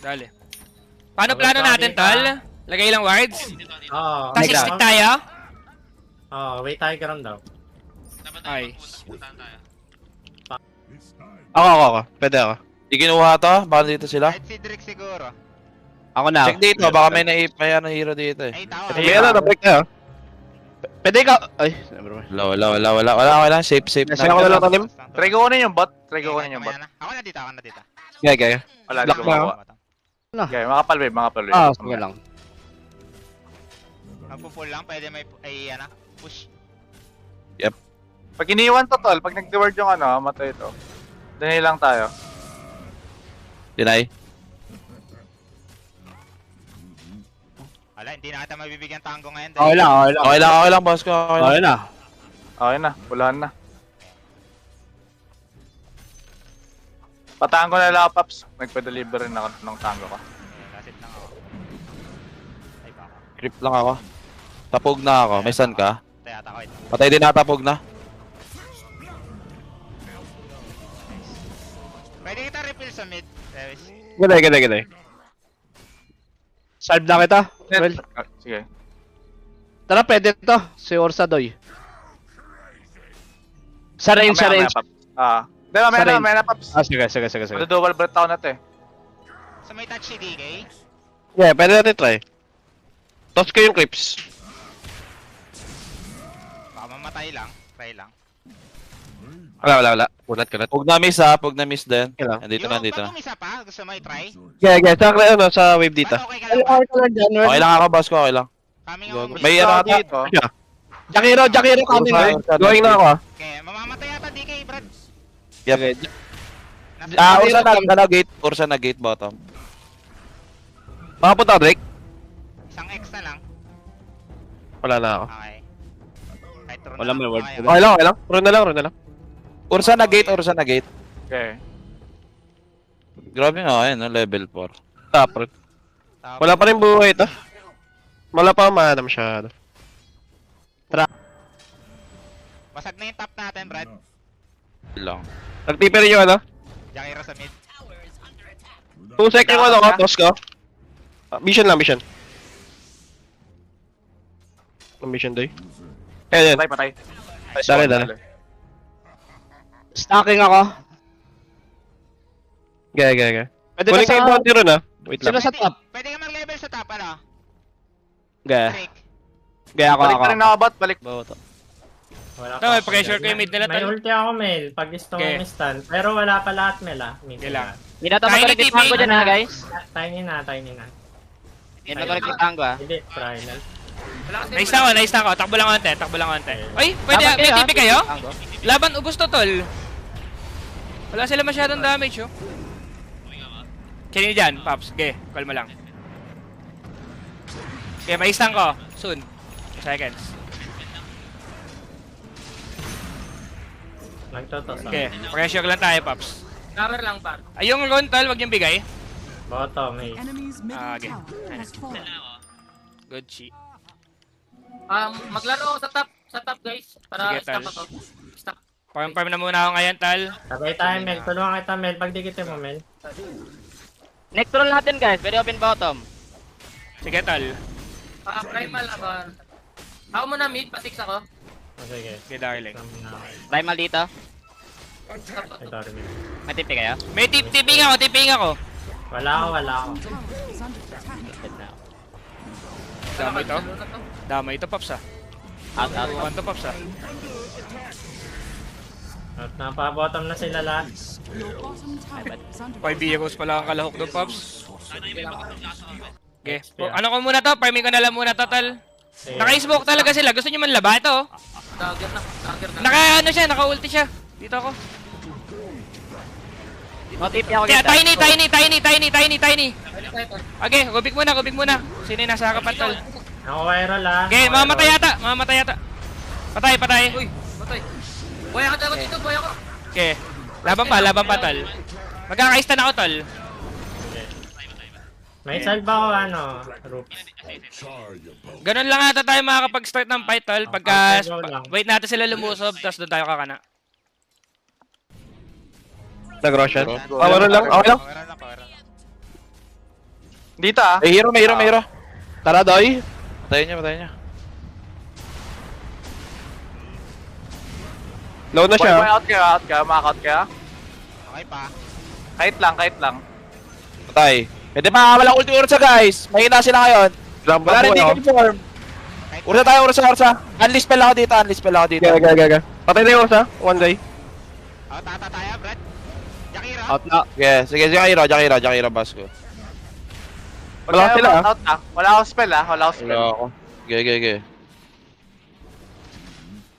Dali. Paano plano natin, tol? Lagay lang wards? Oo. Tapos stick tayo? Oo, wait tayo ground daw. Ay. Ako. Pwede ako. Di kinuha to? Baka dito sila? Kahit si Drake siguro. Ako na. Check dito, baka may ano hero dito eh. Ay, tawa. May ano, na-break tayo. Pwede ikaw. Ay, never mind. Wala. Safe. Nasaan ako na lang tanim? Try ko kunin yung bot. Ako na dito. Gaya. Wala, di Lock ko na makuha. Okay, makapalwave. Sige lang. Magpo-pull lang, pwede may push. Pag iniwan to, tol, pag nag-reward yung matay ito. Deny lang tayo. Deny. Wala, hindi na kita mabibigyan tango ngayon. Okay lang, boss ko. Okay na. Okay na, pulahan na. Pataan ko na lang, Paps. Nagpa-deliver rin ako ng tango ko. Kasit lang ako. Ay, baka. Creep lang ako. Tapog na ako. May sun ka? Tayata ko ito. Patay din natapog na. Pwede kita refill sa mid, Lewis. Ganoy. Salve na kita. Well, Sige. tara, pwede to. Si Orsadoy. Sa range. Mamaya na, Paps. Sige. Double breath ako na to eh. So may touch si DK. Yeah, pwede natin try. Toss ko yung clips. Baka mamatay lang. Try lang. Wala. Kunat. Pug na miss din. Andito na. Pag umisa pa, gusto mo i-try? Sa wave dito. Okay ka lang ba? Okay lang ako, boss ko. Okay lang. Coming ako. May ano dito. Jakiro coming. Going na ako. Okay, mamamatay yata DK, Brad. Yep. Ursa na gate bottom. Makapunta Drake? Isang X na lang. Wala na ako. Okay. Kahit rune Wala na may lang word. tayo. Okay lang. Run na lang. Ursa na gate. Okay. Grabe nga, ayun, level 4. Tapos. Wala pa rin buhay ito. Wala pa mana masyado. Basag na yung top natin, Brad. Lang. Nagtiper yung Jakiro sa mid. 2 second yung toss ko. Mission. Mission day. Ayan. Patay. Dali. Stacking ako. Gaya. Pwede ka sa bounty ron Wait lang. Sino sa top? Pwede ka mag-level sa top, ano? Gaya. Drake. Gaya ako. Balik pa rin ako, bot. Balik. Wala Ito, may pressure ko yung mid nila, May tol. ulti ako, Mel. Pag gusto mo stun. Pero wala pa lahat, Mel, Mid Kailangan. Hindi na ito magkalikitan ko dyan guys. Tiny na. Hindi na magkalikitan ko Hindi, try na. Nice na ako. Takbo lang konti. Ay, pwede, may TP kayo? Laban, ubos to, tol. Wala sila masyadong damage, oh. Kaya dyan, Pops. Okay, call mo lang. Okay, may stun ko. Soon. 2 seconds. Nagtotos ako. Okay, pressure lang tayo, Pops. Cover lang, par. Ay, yung run, tol, wag yung bigay. Bottom, eh. Okay. Good shit. Maglaro ako sa top guys. Para Sige, stop tal. ako. Stop. Farm na muna ako ngayon, tal. Sabay tayo, Mel. Tulungan kita, Mel. Pag dikitin mo, Mel. Next roll natin guys, pwede open bottom. Sige, tal. Primal abar. Ako muna mid, pa-6 ako. Sige. Okay, darling. Primal dito. Ito, Mel. May tipi kayo? May tipping ako. Wala ako. Damay ito, Pops, ah. Out. Tuwan to, Pops, ah. At napabottom na sila lahat. 5 heroes pala ang kalahok doon, Pops. Okay. Ano ko muna to? Farming ko na lang muna to, tal. Naka-smoke talaga sila. Gusto nyo man laba ito, oh. Dagger na. Naka-ulti siya. Dito ako. No tipi ako Kaya kita. tiny. Okay, gubik muna. Sino yung nasa harapan, tal? Ako viral, ah. Okay, mamamatay yata. Patay. Uy, batay. Buhay ako dito, buhay ako. Okay. Laban pa, tal. Magkakaistan ako, tal. May salve ako, roof. Ganun lang ata tayo makakapag-start ng fight, tal. Pagka, wait natin sila lumusob, tapos doon tayo kakana. Nag-Roshan. Power lang. Okay lang. Dito ah. May hero, may hero, may hero. Tara, Doy. Patayin niya, patayin niya. Low na siya. Out ka, maka-out ka. Okay pa. Kahit lang. Patay. Pwede pa, walang ulti ursa guys. Mahina sila ngayon. Wala rin di form. Ursa tayo, ursa. Unleash spell ako dito, Gaga. Patay na yung Ursa. One day. Tata tayo, Brad. Jakira. Out na. Sige, Jakira, Basco. Wala sila, ah. Out na. Wala akong spell ah. Wala akong spell. Wala ako. Okay.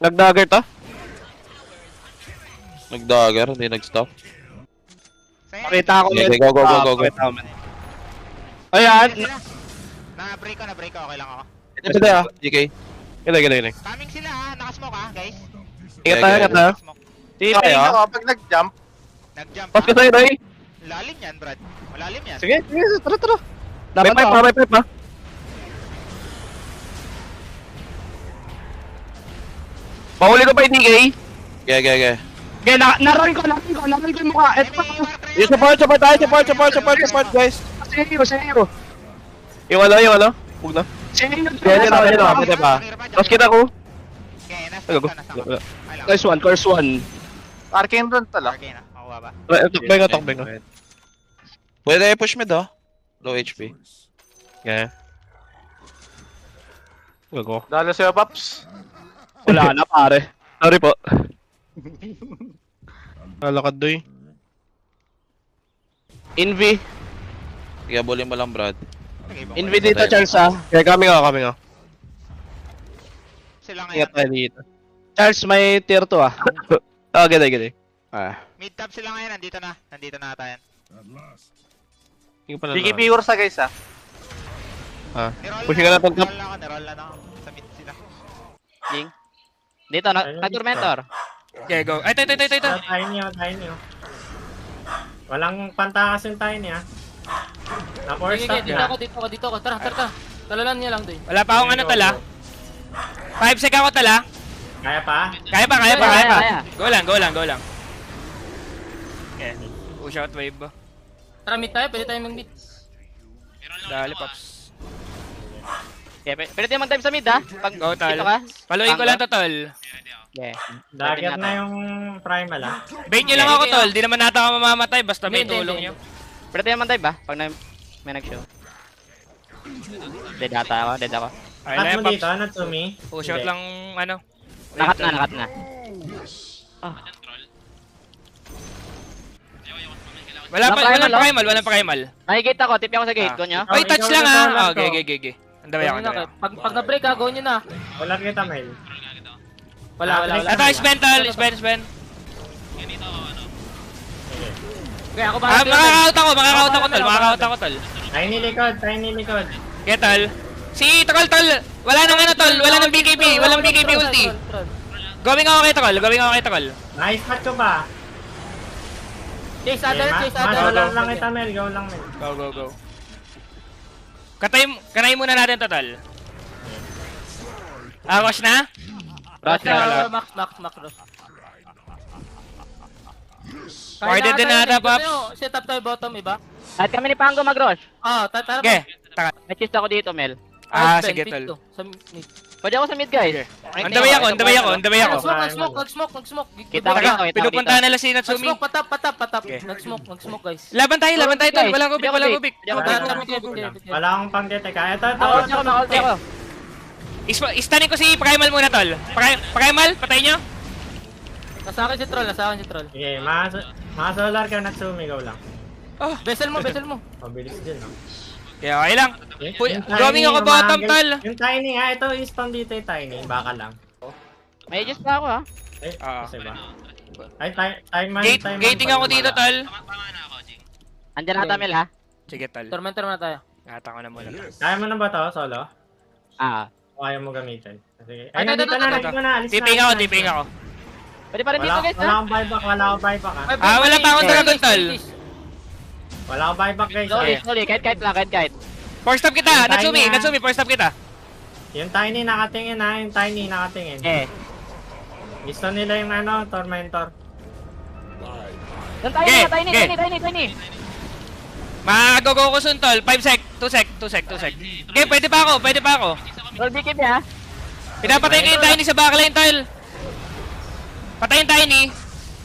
Nag-dagger ta. Nag-dagger, hindi nag-stop. Pakita ko Okay, go. Ayan. Na-break ko. Okay lang ako. Ito ah. DK. Gini. Coming sila ha. Nakasmoke ha, guys. Ingat tayo. Nakasmoke. Titingin ako pag nag-jump. Nag-jump Pas ka sa'yo, Doy. Lalim yan, Brad. Malalim yan. Sige, tara. May pipe ha. Mahuli ko pa yung DK. Okay. Okay, naroon ko yung mukha. Ito. Yung support guys. Sa hero. Yung ano? Huwag na. Yan na. Pwede ba? Tapos kita ko. Okay, Go. nasa. Okay lang. Curse one. Arcane run tala. Okay na. Makuha ba? Takbay nga. Pwede push mid oh. Low HP. Yeah. Go. Dalo sa'yo, Paps. Wala na, pare. Sorry po. Nalakad doy. Envy. Kaya bully mo lang, Brad. Okay, ba? Envy dito, chance ah. Kaya kami nga. Sila ngayon. Ingat tayo dito. Charles, may tier 2 ah. Gede. Mid-top sila ngayon. Nandito na ata yan. DKP Ursa guys ah. Pushing ka natin top. Niroll na ako. Sa mid sila. Jing. Dito, nag-tormentor. Okay, go. Ay, ito. Tiny. Walang pantakas yung Tiny ah. Na-force stop Dito ako. Tara. Talalan niya lang doy. Wala pa akong ano tala. 5 sec ako tala. Kaya pa? Kaya pa. Kaya. Go lang. Okay. Push out wave ba? Tara, meet tayo. Pwede tayo mag-meet. Dali, Pops. Okay, pwede tayo mag-dive sa mid ha? Pag Go, Tal. dito ka. Paluin ko lang to, Tol. Okay. Dagger na yung primal ah. Bait nyo lang ako, Tol. Di naman nata ako mamamatay. Basta may Hindi. tulong nyo. Pwede tayo mag-dive ba? Pag may nag-show. Dead ako. Ay, Cut na mo yan, dito, Pops. Natsumi. Push out lang, ano. Nakat na. Walang primal. Nakikita ako, tipi ako sa gate. Go nyo. Oy, touch lang ah. Okay. Andaway ako. Pag na-break ha, go nyo na. Wala kita, Mel. Wala. Ito, spend, Tol. Spend. Okay, ako ba? Makaka-out ako, Tol. Tiny likod. Okay, Tol. Si Tol. Wala nang ano, Tol. Wala nang BKB. Walang BKB ulti. Going ako kay Tol. Nice match ko ba? Chase other. Masolar lang kita, Mel. Go lang, Mel. Go. Kanay muna natin to, Tol. Rush na? Rush na. Max. Pwede din nata, Pops. Set up tayo bottom, iba? Kahit kami ni Pango mag-rush. Tara. Okay. Taka. May chest ako dito, Mel. Sige, Tol. Sa mid. Pwede ako sa mid, guys. Andaway ako. Nag-smoke. Kita ko dito. Pinupuntahan nila si Natsumi. Nag-smoke, patap. Okay. Nag-smoke, guys. Laban tayo, Tol. Walang ubik. Wala akong pang-detect. Ito. Ulti ako. Istanin ko si Primal muna, Tol. Primal, patay nyo. Nasa akin si Troll. Okay, masolar ka, Natsumi. Go lang. Vessel mo. Mabilis din, no? Okay, okay lang. Yung Going Tiny, ako bottom, umaangel. Tol. Yung Tiny nga, ito i-spawn dito yung Tiny. Baka lang. May chest pa ako ha. Kasi ba? Ay, time man. Gating ako dito, Tol. Andyan na Mel ha. Sige, Tol. Tormentor na tayo. Ngata ko na muna. Kaya mo na ba to, solo? O kaya mo gamitin? Sige. Ay, nandito na, alis na. Tiping ako. Pwede pa rin dito guys Wala ha. akong buyback, ha? Wala pa akong dragon, Tol. Wala akong buyback, guys. Sorry. Kahit. First stop kita, Natsumi, first stop kita. Yung Tiny nakatingin, ha? Yung Tiny nakatingin. Gusto nila yung Tormentor. Doon tayo na, Tiny. Mag-go ko soon, tol. 5 sec. 2 sec. Okay, pwede pa ako. Troll BKB ha. Pinapatay ko yung Tiny sa backline, tol. Patayin Tiny.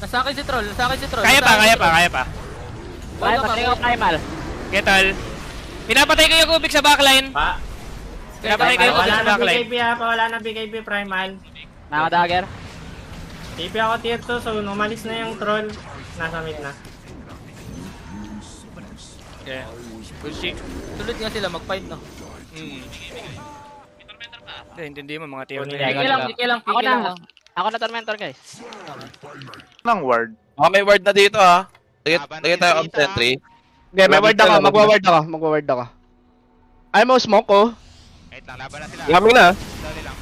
Nasa akin si Troll. Kaya pa. Kaya patay ko primal. Okay, tol. Pinapatay ko yung Kubik sa backline. Pa. Pinapatay ko yung Kubik Wala sa na backline. BKB ha, wala na BKB primal. Naka-dagger. TP ako tier 2, so umalis na yung troll. Nasa mid na. Okay. Pushing. Tulad nga sila mag-fight, no? Hindi mo mga tier 2. Piki lang. Ako na tormentor guys. Ng ward. May ward na dito ha. Lagyan tayo of sentry. Okay, may ward ako. Magwa-ward ako. Ay mo smoke ko. Wait lang, laban na sila. Yamming na. Dali lang.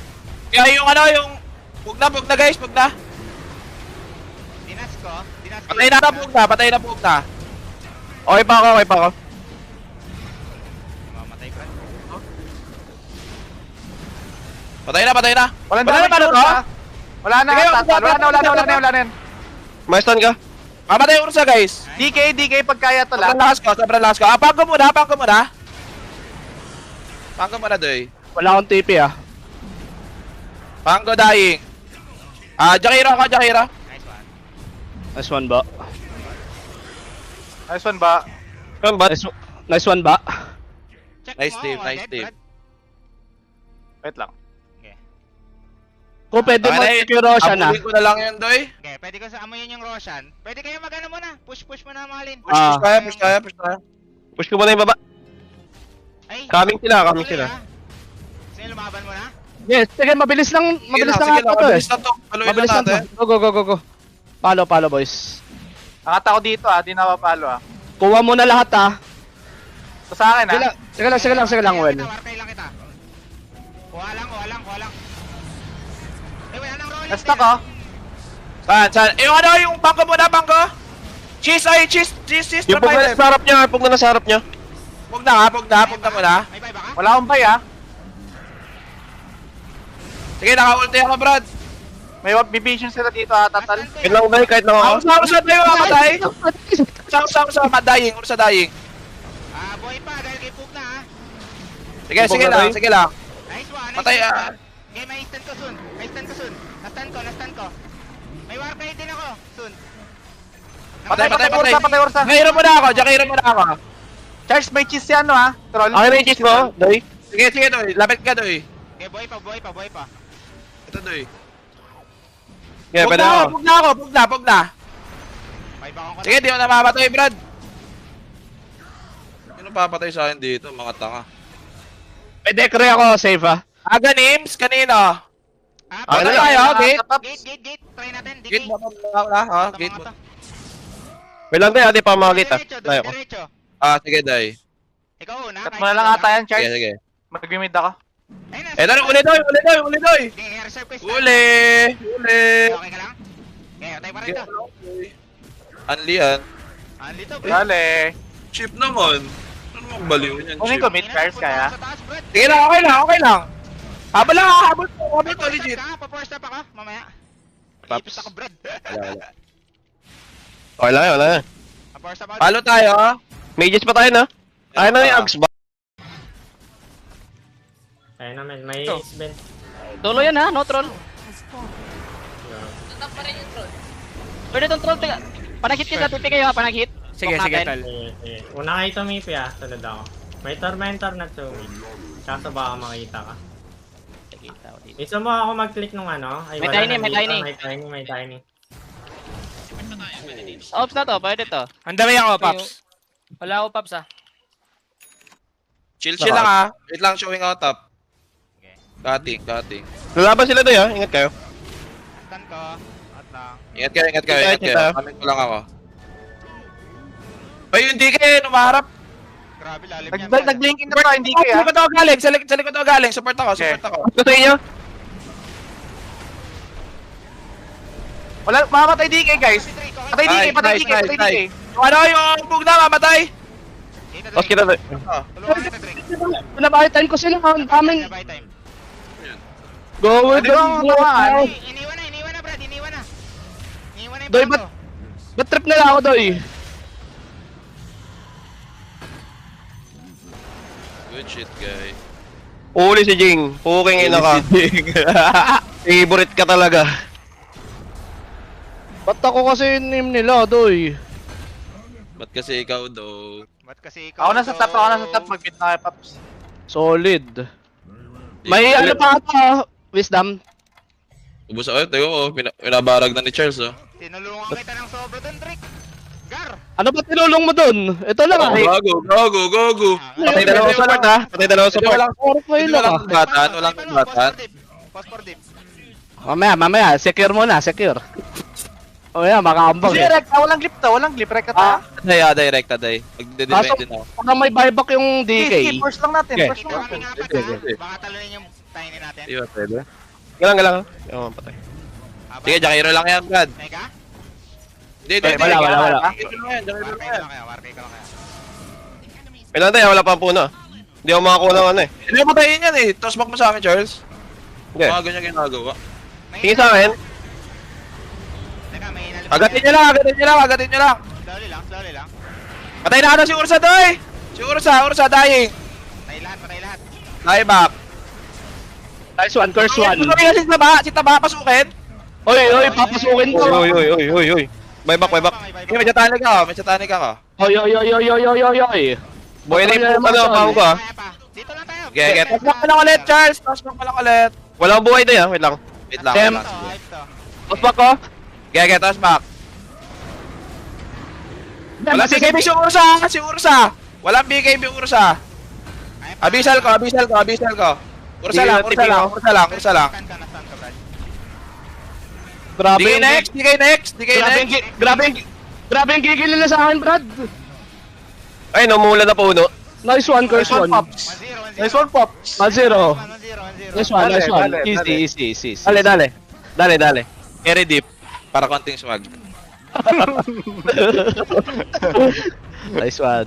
Kaya yung Pug na guys, pug na. Dinas ko. Patay na pug na. Okay pa ako. Mamatay ko. Patay na. Walang Wala na damage ba Ursa. to? Wala na, Sige, wala na yan. May stun ka? Mamatay yung Ursa guys. DK pag kaya to Sobrang lang. lakas ko. Pangko muna. Pangko muna, doy. Wala akong TP ah. Pangko dying. Jakiro ako, Jakiro. Nice one. Nice one ba? Nice one ba? Nice one ba? Check Nice mo, team, mga nice dead, team. Brad. Wait lang. Kung pwede mo yung Roshan ah. Abulin ko na lang yun, doy. Okay, pwede ko sa amoyin yung Roshan. Pwede kayo mag-ano muna. Push muna mahalin. Ah. Push tayo. Push ko muna yung baba. Ay, Coming sila. Sino lumaban mo na? Yes, sige, mabilis lang Sige ata to eh. Mabilis lang to. Paluin Mabilis lang lang natin. to. Go. Palo boys. Angat ako dito di napapalo Kuha mo na lahat ah. Ito sa akin Sige lang, well. Warkay lang kita. Kuha lang. Eh, wala nang rolling. Next ako. Saan? Yung bangko muna, bangko. Cheese. Yung pug na sa harap niya. Pug na muna. May buy ba ka? Wala akong buy Sige, naka-ulti ako, Brad. May vision sila dito tatal. Kahit lang ba? Kahit lang ako. Ursa tayo mamatay. Ursa dying. Buhay pa dahil kay Pug na ha. Sige lang. Nice one. Patay, Okay, may stun ko soon. Na-stun ko. May warkay din ako soon. Patay. Ursa. Jakiro muna ako. Charles, may cheese yan Troll. Okay na yung cheese mo, Doy. Sige, doy. Lapit ka, doy. Okay, buhay pa. Ito, doy. Yeah, pwede ako. Pug na. May bakong ko. Sige, di ako namamatay, Brad. Sino papatay sa akin dito, mga tanga? May dekre ako, safe ah. Nims, kanino? Okay na tayo, okay. Gate. Try natin. Gate ba ha? Gate ba? Wait lang tayo, pa makakita. Tayo ko. Diretso. Sige, day. Ikaw una. Cut mo na lang ata yan, Charles. Sige. Mag-mid ako. Uli, doy. Reserve ko. Uli. Okay ka lang? Okay, tayo pa rito. Anli yan. Andito. Dali. Chip naman. Ano mong baliw yan, Kunin ko mid, Charles, kaya. Sige lang, okay lang. Habol to, legit. Pa-force up ako, mamaya. Paps. Ipit ako, Brad. Okay lang. Pa-force up ako. Palo tayo. Mages pa tayo na. Ayaw na yung Ags ba? Ayun naman, may Ito. isbent. Solo yan ha, no troll. Pwede tong troll, panag-hit kita, tipi kayo ha, panag-hit. Sige, tol. Una kayo tumipi sunod ako. May tormentor na tumid. Kaso baka makita ka. Gusto mo ako mag-click nung Ay, May wala tiny, na may dito. tiny. May tiny. Ops na to, pwede to. Ang dami ako, Paps. Wala ako, Paps, ah. Chill lang ha. Wait lang, showing out top. Cutting. Lalaban sila Doy ah, ingat kayo. Stun ko. At lang. Ingat kayo. Tayo. Kaming ko lang ako. Ay, yung DK, umaharap. Grabe, lalim yan. Nag-blinking na to, hindi kaya. Sa likod ako galing. Support ako. Gusto inyo? Wala, mamamatay DK, guys. Patay DK. Yung bug na, mamatay. Tapos kita Doy. Tulungan kita, Drake. Pinabahitan ko sila, ang daming Buy time. go with Ano bang nawakan? Iniwan na, Brad. Iniwan na yung Doy, bangko. ba't trip na lang ako Doy? Good shit, guy. Uli si Jing. Puking ina ka. Favorite ka talaga. Ba't ako kasi yung name nila, doy? Ba't kasi ikaw daw? Ba't kasi ikaw Ako nasa top, mag-mid na kay Paps. Solid. May ano pa ata, wisdom. Ubus ako, tayo ko, pinabarag na ni Charles, oh. Tinulungan kita ng sobra dun, Trick. Gar! Ano ba tinulong mo dun? Ito lang ah. Gago. Patay dalawa sa support ha. Patay dalawa sa support. Orphay lang ah. Walang batan. Pause for deep. Mamaya, secure muna, secure. O yan, makaambag eh. Walang clip, rek ka Direct. Magde-defend din ako. Baka may buyback yung DK. Force lang natin, Okay. force Dito lang kami natin. nga pa baka talunin yung tiny natin. Di ba, pwede? Galang. Yung patay. Sige, Jackiro lang yan, Brad. Mega? Hindi. Wala. Jackiro lang yan. Warpay ka lang kaya, warpay ka lang kaya. Kailan tayo? Wala pang puno. Hindi ako makakuha ng ano eh. Hindi mo patayin yan eh. Toss back mo sa akin, Charles. Okay. Mga ganyan ginagawa. Tingin sa akin. Teka, may inalipin. Agatin nyo lang. Slowly lang. Patay na ata si Ursa doy! Si Ursa dying. Patay lahat. Die back. Nice one, curse one. Pasukin na si Taba, pasukin. Oy, papasukin to. Uy. Buyback. Sige, may satanic ako. Oy. Boy na yung ano, pao ko ah. Kaya pa. Dito lang tayo. Okay. Toss back ka lang ulit, Charles. Toss back ka lang ulit. Wala akong buhay tayo ah. Wait lang. Wait lang. Dem. Ito, hype to. Toss back ko. Okay, toss back. Wala BKB si Ursa. Walang BKB Ursa. Kaya pa. Abisal ko. Ursa lang. Nastan ka, Brad. Grabe DK next. Grabe yung gigil nila sa akin, Brad. Ay, namula na puno. Nice one, curse one. 1-0. Nice one, Pops. 1-0. 1-0. Nice one. Dale. Easy. Dale. Carry deep. Para konting swag. Nice one.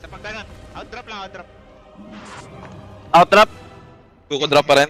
Sa pagdanan. Outdrop lang. Out trap. Kuko drop pa rin.